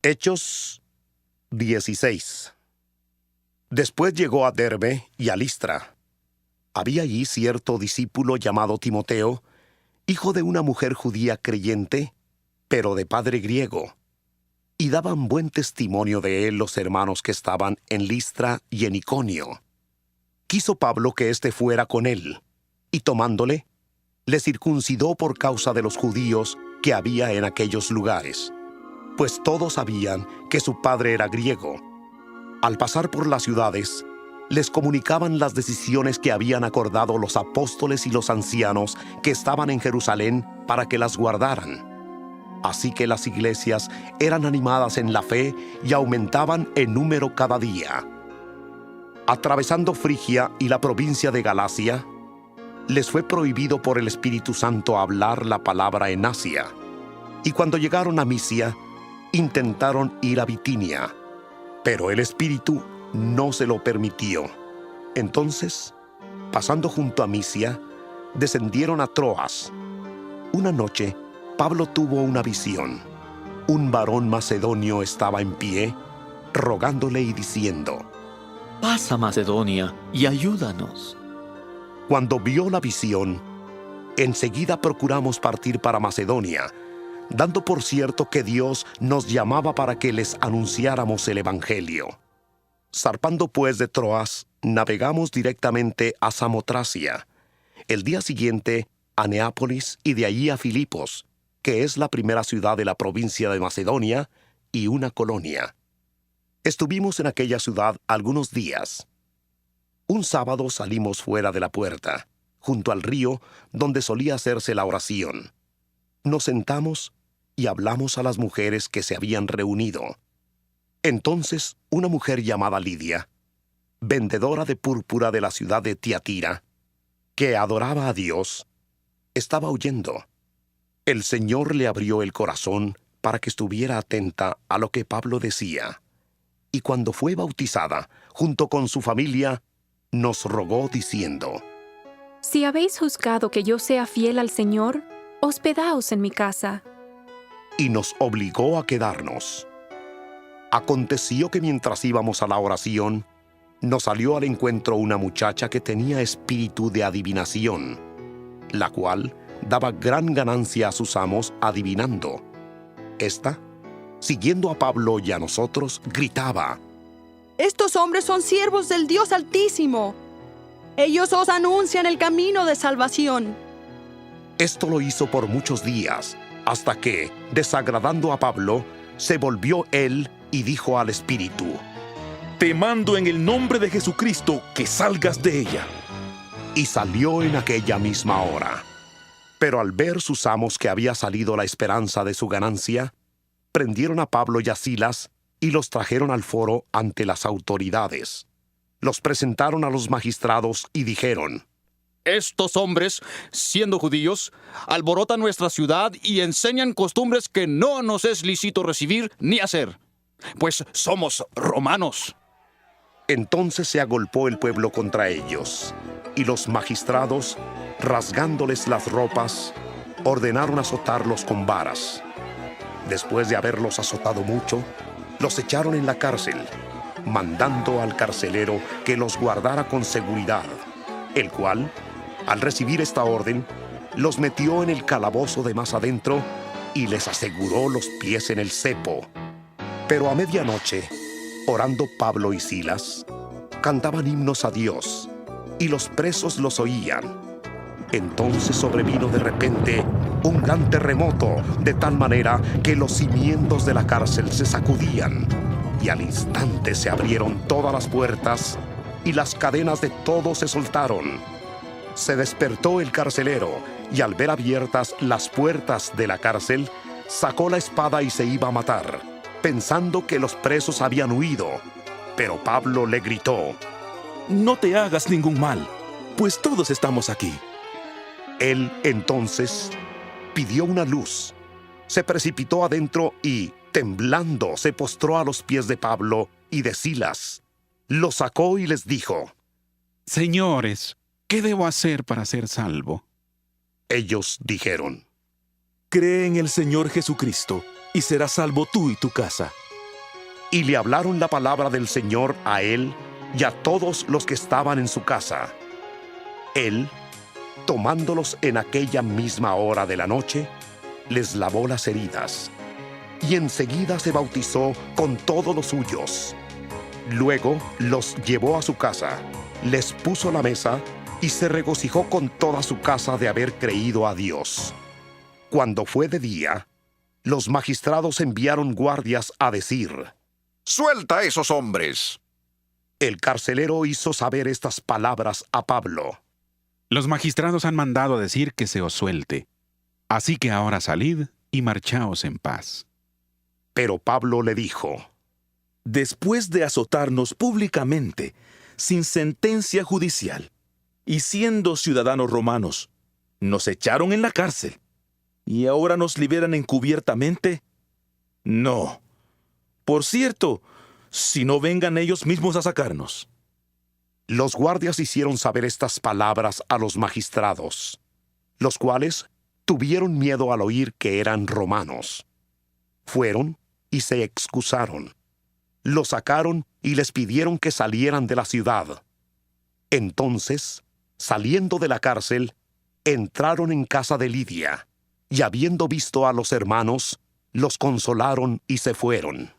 Hechos 16. Después llegó a Derbe y a Listra. Había allí cierto discípulo llamado Timoteo, hijo de una mujer judía creyente, pero de padre griego. Y daban buen testimonio de él los hermanos que estaban en Listra y en Iconio. Quiso Pablo que éste fuera con él, y tomándole, le circuncidó por causa de los judíos que había en aquellos lugares, pues todos sabían que su padre era griego. Al pasar por las ciudades, les comunicaban las decisiones que habían acordado los apóstoles y los ancianos que estaban en Jerusalén para que las guardaran. Así que las iglesias eran animadas en la fe y aumentaban en número cada día. Atravesando Frigia y la provincia de Galacia, les fue prohibido por el Espíritu Santo hablar la palabra en Asia. Y cuando llegaron a Misia, intentaron ir a Bitinia, pero el Espíritu no se lo permitió. Entonces, pasando junto a Misia, descendieron a Troas. Una noche, Pablo tuvo una visión. Un varón macedonio estaba en pie, rogándole y diciendo: Pasa, Macedonia, y ayúdanos. Cuando vio la visión, enseguida procuramos partir para Macedonia, dando por cierto que Dios nos llamaba para que les anunciáramos el Evangelio. Zarpando pues de Troas, navegamos directamente a Samotracia. El día siguiente a Neápolis y de allí a Filipos, que es la primera ciudad de la provincia de Macedonia y una colonia. Estuvimos en aquella ciudad algunos días. Un sábado salimos fuera de la puerta, junto al río donde solía hacerse la oración. Nos sentamos y hablamos a las mujeres que se habían reunido. Entonces una mujer llamada Lidia, vendedora de púrpura de la ciudad de Tiatira, que adoraba a Dios, estaba oyendo. El Señor le abrió el corazón para que estuviera atenta a lo que Pablo decía. Y cuando fue bautizada, junto con su familia, nos rogó diciendo: Si habéis juzgado que yo sea fiel al Señor, hospedaos en mi casa. Y nos obligó a quedarnos. Aconteció que mientras íbamos a la oración, nos salió al encuentro una muchacha que tenía espíritu de adivinación, la cual daba gran ganancia a sus amos adivinando. Esta, siguiendo a Pablo y a nosotros, gritaba: Estos hombres son siervos del Dios Altísimo. Ellos os anuncian el camino de salvación. Esto lo hizo por muchos días, hasta que, desagradando a Pablo, se volvió él y dijo al espíritu: Te mando en el nombre de Jesucristo que salgas de ella. Y salió en aquella misma hora. Pero al ver sus amos que había salido la esperanza de su ganancia, prendieron a Pablo y a Silas y los trajeron al foro ante las autoridades. Los presentaron a los magistrados y dijeron: Estos hombres, siendo judíos, alborotan nuestra ciudad y enseñan costumbres que no nos es lícito recibir ni hacer, pues somos romanos. Entonces se agolpó el pueblo contra ellos, y los magistrados, rasgándoles las ropas, ordenaron azotarlos con varas. Después de haberlos azotado mucho, los echaron en la cárcel, mandando al carcelero que los guardara con seguridad, el cual, al recibir esta orden, los metió en el calabozo de más adentro y les aseguró los pies en el cepo. Pero a medianoche, orando Pablo y Silas, cantaban himnos a Dios, y los presos los oían. Entonces sobrevino de repente un gran terremoto, de tal manera que los cimientos de la cárcel se sacudían, y al instante se abrieron todas las puertas, y las cadenas de todos se soltaron. Se despertó el carcelero, y al ver abiertas las puertas de la cárcel, sacó la espada y se iba a matar, pensando que los presos habían huido. Pero Pablo le gritó: No te hagas ningún mal, pues todos estamos aquí. Él entonces pidió una luz, se precipitó adentro y, temblando, se postró a los pies de Pablo y de Silas. Los sacó y les dijo: Señores, ¿qué debo hacer para ser salvo? Ellos dijeron: Cree en el Señor Jesucristo y serás salvo tú y tu casa. Y le hablaron la palabra del Señor a él y a todos los que estaban en su casa. Él, tomándolos en aquella misma hora de la noche, les lavó las heridas, y enseguida se bautizó con todos los suyos. Luego los llevó a su casa, les puso la mesa, y se regocijó con toda su casa de haber creído a Dios. Cuando fue de día, los magistrados enviaron guardias a decir: ¡Suelta a esos hombres! El carcelero hizo saber estas palabras a Pablo. Los magistrados han mandado a decir que se os suelte. Así que ahora salid y marchaos en paz. Pero Pablo le dijo: Después de azotarnos públicamente, sin sentencia judicial, y siendo ciudadanos romanos, nos echaron en la cárcel, y ahora nos liberan encubiertamente. No. Por cierto, si no vengan ellos mismos a sacarnos. Los guardias hicieron saber estas palabras a los magistrados, los cuales tuvieron miedo al oír que eran romanos. Fueron y se excusaron. Los sacaron y les pidieron que salieran de la ciudad. Entonces, saliendo de la cárcel, entraron en casa de Lidia, y habiendo visto a los hermanos, los consolaron y se fueron.